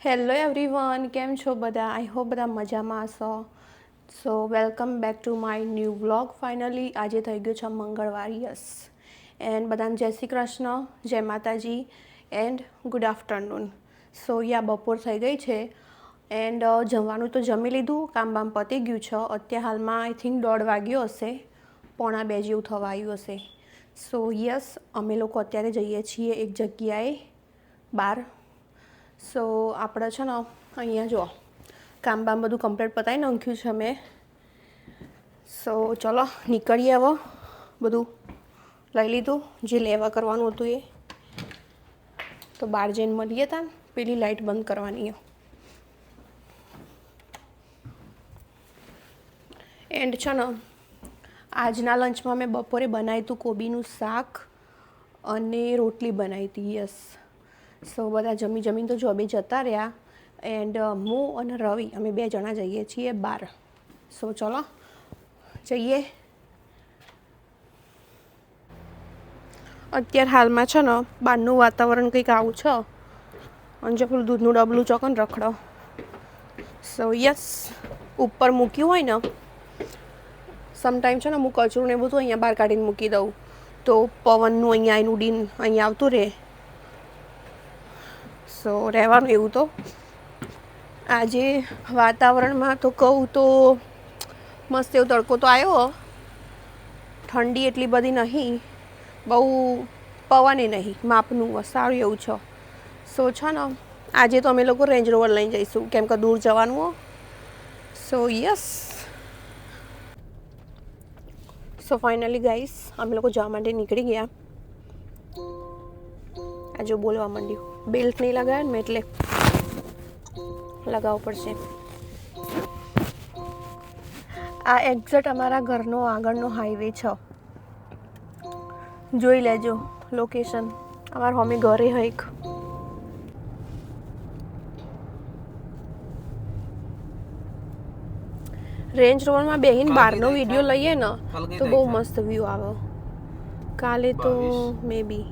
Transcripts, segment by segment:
Hello everyone, કેમ છો બધા? આઈ હોપ બધા મજામાં હશો. સો welcome back to my new vlog. Finally આજે થઈ ગયું છે મંગળવાર. યસ, એન્ડ બધાને જય શ્રી કૃષ્ણ, જય માતાજી એન્ડ ગુડ આફ્ટરનૂન. સો બપોર થઈ ગઈ છે એન્ડ જમવાનું તો જમી લીધું, કામ બામ પતી ગયું છે. અત્યારે હાલમાં આઈ થિંક 1:30 વાગ્યો હશે, 1:45 જેવું થવા આવ્યું હશે. સો યસ, અમે લોકો અત્યારે જઈએ છીએ એક જગ્યાએ બહાર. સો આપણે છે ને અહીંયા જો કામ બામ બધું કમ્પ્લીટ પતાવી નાખ્યું છે મેં. સો ચલો નીકળીએ. હવે બધું લઈ લીધું જે લેવા કરવાનું હતું એ. તો બહાર જઈને મળીએ. તા પેલી લાઇટ બંધ કરવાની. એન્ડ છે ને આજના લંચમાં મેં બપોરે બનાવ્યું હતું કોબીનું શાક અને રોટલી બનાવી હતી. યસ, સો બધા જમીને તો જોબે જતા રહ્યા એન્ડ હું અને રવિ અમે 2 જણા જઈએ છીએ બહાર. સો ચલો જઈએ. અત્યારે હાલમાં છે ને બહારનું વાતાવરણ કંઈક આવું છે અને જો પેલું દૂધનું ડબલું ચોકન રખડો. સો યસ, ઉપર મૂક્યું હોય ને સમટાઈમ છે ને હું કચરું ને બધું અહીંયા બહાર કાઢીને મૂકી દઉં તો પવનનું અહીંયા આવીને ઉડીને અહીંયા આવતું રહે. સો રહેવાનું એવું. તો આજે વાતાવરણમાં તો કહું તો મસ્ત એવો તડકો તો આવ્યો, ઠંડી એટલી બધી નહીં, બહુ પવને નહીં, માપનું સારું એવું છે. સો છે ને આજે તો અમે લોકો રેન્જ રોવર લઈને જઈશું કેમ કે દૂર જવાનું હો. સો યસ, સો ફાઇનલી ગાઈસ અમે લોકો જવા માટે નીકળી ગયા. આ જો બોલવા માંડ્યું, બેલ્ટ નહીં લગાવ્યા ને મેં એટલે લગાવવું પડશે. આ એક્ઝેક્ટ અમારા ઘરનો આગળનો હાઈવે છે, જોઈ લેજો લોકેશન. અમારા હોમી ઘરે હોય એક. રેન્જ રોવરમાં બેહીને બહારનો વિડીયો લઈએ ને તો બહુ મસ્ત વ્યૂ આવે. કાલે તો મે બી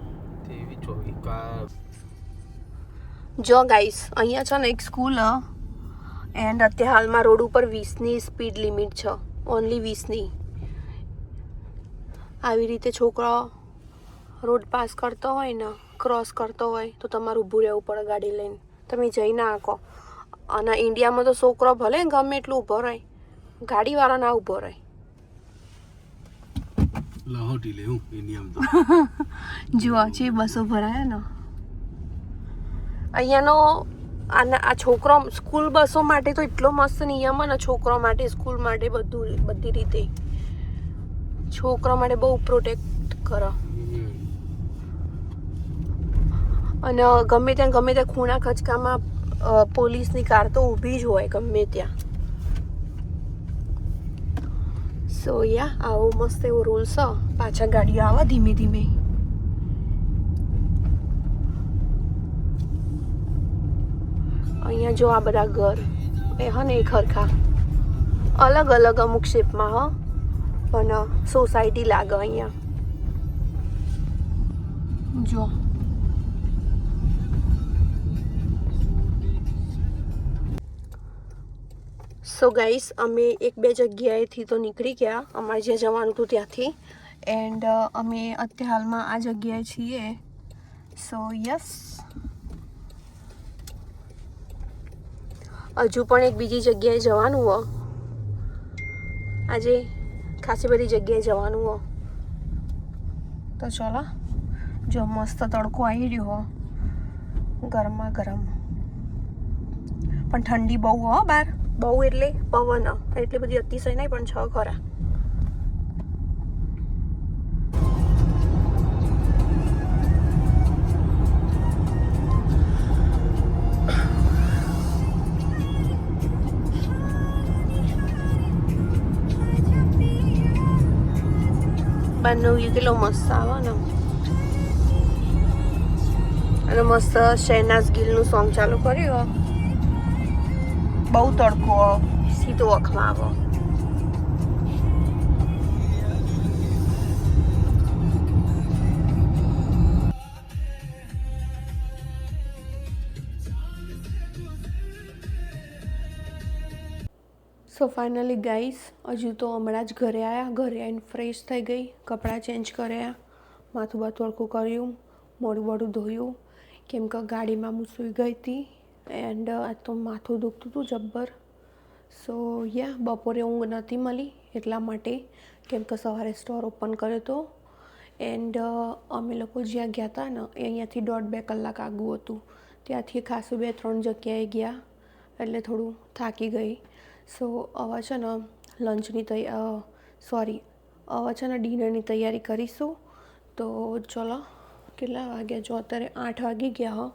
જો ગાઈસ અહીંયા છે ને એક સ્કૂલ એન્ડ અત્યારે હાલમાં રોડ ઉપર 20ની સ્પીડ લિમિટ છે, ઓનલી 20ની. આવી રીતે છોકરાઓ રોડ પાસ કરતો હોય ને, ક્રોસ કરતો હોય તો તમારે ઊભું રહેવું પડે ગાડી લઈને, તમે જઈ ના શકો. અને ઇન્ડિયામાં તો છોકરો ભલે ગમે એટલું ઊભો રહે, ગાડીવાળા ના ઊભો રહે. જુઓ છે બસો ભરાયા ને અહીંયાનો. આ છોકરો સ્કૂલ બસો માટે તો એટલો મસ્ત નિયમ ને, છોકરો માટે સ્કૂલ માટે બધી રીતે છોકરા માટે બહુ પ્રોટેક્ટ કરે. અને ગમે ત્યાં ખૂણા ખચકામાં પોલીસની કાર તો ઊભી જ હોય ગમે ત્યાં. સો આવો મસ્ત એવો રૂલ છે. પાછા ગાડીઓ આવે ધીમે ધીમે. અહીંયા જો આ બધા ઘર એ હા ને, એ ખરખા અલગ અલગ અમુક શેપમાં હ, પણ સોસાયટી લાગે અહીંયા. જો સો ગાઈસ અમે 1-2 જગ્યાએથી તો નીકળી ગયા, અમારે જ્યાં જવાનું હતું ત્યાંથી. એન્ડ અમે અત્યારે હાલમાં આ જગ્યાએ છીએ. સો યસ, હજુ પણ એક બીજી જગ્યાએ જવાનું હો. આજે ખાસી બધી જગ્યાએ જવાનું હો. તો ચલો, જો મસ્ત તડકો આવી રહ્યો હો, ગરમા ગરમ. પણ ઠંડી બહુ હો બહાર, બહુ એટલે પવન એટલી બધી અતિશય નહીં પણ છ ખરા. બહારનો વ્યૂ કેટલો મસ્ત આવે ને. અને મસ્ત શહેનાઝ ગિલનું સોંગ ચાલુ કર્યું. બહુ તડકો સીધો આંખમાં આવે. સો ફાઇનલી ગાઈસ, હજુ તો હમણાં જ ઘરે આવ્યા. ઘરે આવીને ફ્રેશ થઈ ગઈ, કપડાં ચેન્જ કર્યા, માથું બાથું હરખું કર્યું, મોઢું બોઢું ધોયું, કેમ કે ગાડીમાં હું સૂઈ ગઈ હતી એન્ડ આજ તો માથું દુખતું હતું જબ્બર. સો બપોરે ઊંઘ નહોતી મળી એટલા માટે, કેમ કે સવારે સ્ટોર ઓપન કર્યો હતો એન્ડ અમે લોકો જ્યાં ગયા હતા ને એ અહીંયાથી 1.5-2 કલાક આગું હતું. ત્યાંથી ખાસું 2-3 જગ્યાએ ગયા એટલે થોડું થાકી ગઈ. સો હવે છે ને લંચની હવે છે ને ડિનરની તૈયારી કરીશું. તો ચલો, કેટલા વાગ્યા? જો અત્યારે 8 વાગી ગયા હો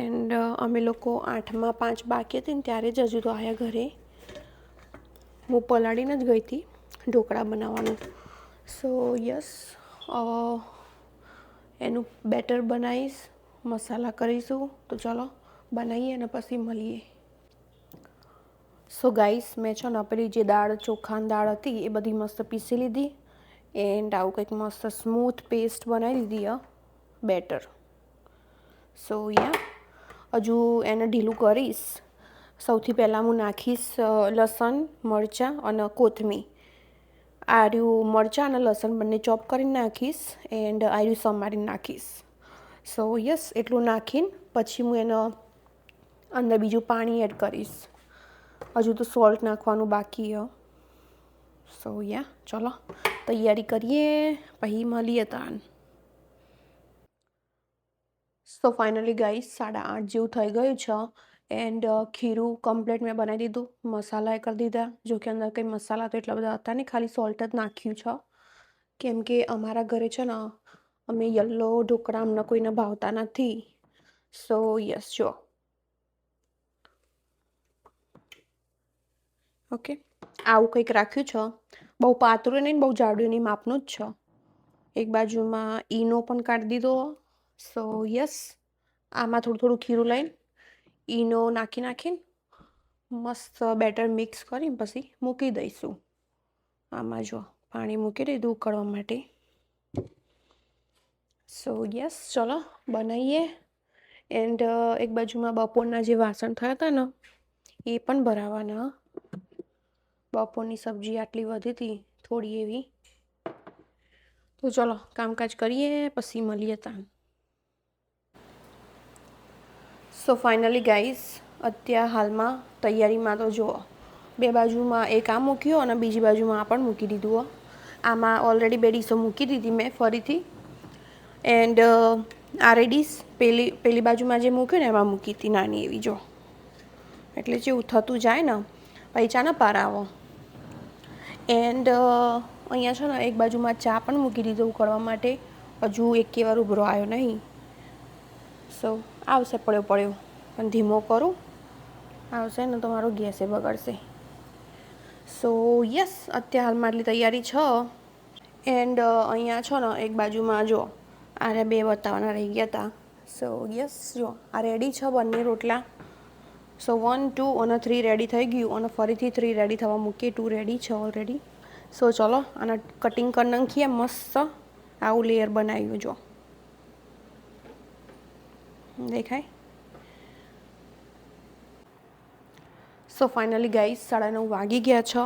એન્ડ અમે લોકો 8માં 5 બાકી હતી ને ત્યારે જ હજુ તો આવ્યા ઘરે. હું પલાળીને જ ગઈ હતી ઢોકળા બનાવવાનું. સો એનું બેટર બનાવીશ, મસાલા કરીશું. તો ચલો બનાવીએ અને પછી મળીએ. સો ગાઈસ, મેં છે ને પેલી જે દાળ ચોખાની દાળ હતી એ બધી મસ્ત પીસી લીધી એન્ડ આવું કંઈક મસ્ત સ્મૂથ પેસ્ટ બનાવી લીધી બેટર. સો હજુ એને ઢીલું કરીશ. સૌથી પહેલાં હું નાખીશ લસણ, મરચાં અને કોથમીર. આર્યું મરચાં અને લસણ બંને ચોપ કરીને નાખીશ એન્ડ આર્યું સમારીને નાખીશ. સો એટલું નાખીને પછી હું એનો અંદર બીજું પાણી એડ કરીશ. હજુ તો સોલ્ટ નાખવાનું બાકી છે. સો ચલો તૈયારી કરીએ, પછી મળીએ તાન. સો ફાઇનલી ગાઈસ, 8:30 જેવું થઈ ગયું છે એન્ડ ખીરું કમ્પ્લીટ મેં બનાવી દીધું, મસાલા કરી દીધા. જો કે અંદર કંઈ મસાલા તો એટલા બધા હતા નહીં, ખાલી સોલ્ટ જ નાખ્યું છે. કેમ કે અમારા ઘરે છે ને અમે યલો ઢોકળા અમને કોઈને ભાવતા નથી. સો જો ઓકે આવું કંઈક રાખ્યું છે. બહુ પાતળું નહીં, બહુ જાડું નહીં, માપનું જ છે. એક બાજુમાં ઈનો પણ કાઢી દીધો. સો આમાં થોડું થોડું ખીરું લઈને ઈનો નાખીને મસ્ત બેટર મિક્સ કરીને પછી મૂકી દઈશું. આમાં જો પાણી મૂકી દીધું ઉકળવા માટે. સો ચલો બનાવીએ. એન્ડ એક બાજુમાં બપોરના જે વાસણ થયા હતા ને એ પણ ભરાવાના. બપોરની સબ્જી આટલી વધી હતી થોડી એવી. તો ચલો કામકાજ કરીએ, પછી મળીએ તાન. સો ફાઇનલી ગાઈસ, અત્યારે હાલમાં તૈયારીમાં તો જુઓ, બે બાજુમાં એક આ મૂક્યું અને બીજી બાજુમાં આ પણ મૂકી દીધું. આમાં ઓલરેડી 2 ડીશો મૂકી દીધી મેં ફરીથી એન્ડ આ ડીશ પેલી બાજુમાં જે મૂક્યું ને એમાં મૂકી હતી નાની એવી. જો એટલે જેવું થતું જાય ને પૈસા ન પાર આવો. એન્ડ અહીંયા છે ને એક બાજુમાં ચા પણ મૂકી દીધો ઉકળવા માટે. હજુ એકે વાર ઉભરો આવ્યો નહીં. સો આવશે પડ્યો પણ ધીમો કરું, આવશે ને તો મારો ગેસે બગડશે. સો અત્યારે હાલમાં આટલી તૈયારી છે. એન્ડ અહીંયા છે ને એક બાજુમાં જો આને 2 બતાવવાના રહી ગયા હતા. સો જો આ રેડી છે બંને રોટલા. સો 1, 2 અને 3 રેડી થઈ ગયું અને ફરીથી 3 રેડી થવા મૂકીએ. 2 રેડી છે ઓલરેડી. સો ચલો આના કટિંગ કરી નાખીએ. મસ્ત આવું લેયર બનાવ્યું જો દેખાય. સો ફાઇનલી ગાઈસ, 9:30 વાગી ગયા છે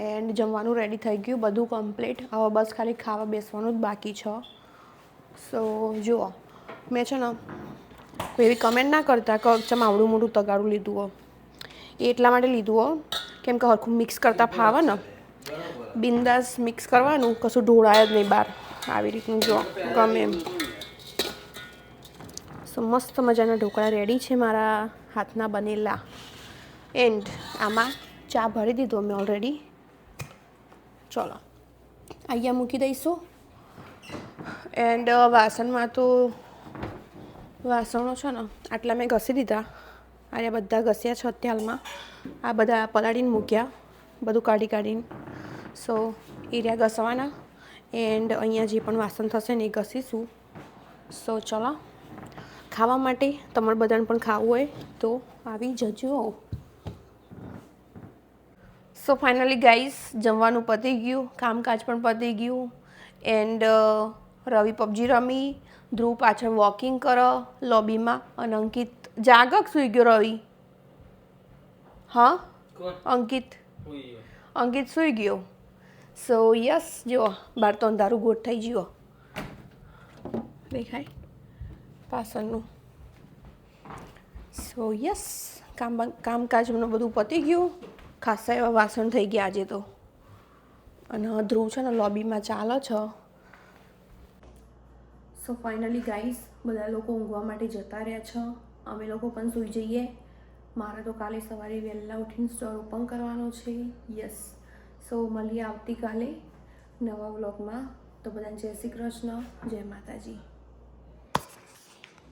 એન્ડ જમવાનું રેડી થઈ ગયું, બધું કમ્પ્લીટ. હવે બસ ખાલી ખાવા બેસવાનું જ બાકી છે. સો જુઓ, મેં છે ને કોઈ એવી કમેન્ટ ના કરતા કે ચમ આવડું મોટું તગારું લીધું હો. એ એટલા માટે લીધું હો કેમ કે હરખું મિક્સ કરતાં ફાવે ને, બિંદાસ મિક્સ કરવાનું, કશું ઢોળાય જ નહીં બહાર. આવી રીતનું જો ગમે એમ. સો મસ્ત મજાના ઢોકળા રેડી છે મારા હાથના બનેલા. એન્ડ આમાં ચા ભરી દીધો મેં ઓલરેડી. ચલો અહીંયા મૂકી દઈશું. એન્ડ વાસણમાં તો વાસણો છે ને આટલા મેં ઘસી દીધા. આ બધા ઘસ્યા છે અત્યારમાં. આ બધા પલાળીને મૂક્યા, બધું કાઢીને. સો એરિયા ઘસવાના એન્ડ અહીંયા જે પણ વાસણ થશે ને એ ઘસીશું. સો ચલો ખાવા માટે તમારે બધાને પણ ખાવું હોય તો આવી જજો. સો ફાઇનલી ગાઈસ, જમવાનું પતી ગયું, કામકાજ પણ પતી ગયું એન્ડ રવિ પબજી રમી, ધ્રુવ પાછળ વોકિંગ કરો લોબીમાં અને અંકિત જાગક સૂઈ ગયો. રવિ હા અંકિત અંકિત સૂઈ ગયો. સો યસ, જુઓ બાર તો અંધારું ગોઠવાઈ જુઓ, દેખાય પાછળનું. સો યસ, કામકાજનું બધું પતી ગયું. ખાસા એવા વાસણ થઈ ગયા આજે તો. અને ધ્રુવ છે ને લોબીમાં ચાલે છે. સો ફાઇનલી ગાઈઝ, બધા લોકો ઊંઘવા માટે જતા રહ્યા છે. અમે લોકો પણ સૂઈ જઈએ. મારે તો કાલે સવારે વહેલા ઉઠીને સ્ટોર ઓપન કરવાનો છે. યસ, સો મળીએ આવતીકાલે નવા વ્લોગમાં. તો બધાને જય શ્રી કૃષ્ણ, જય માતાજી.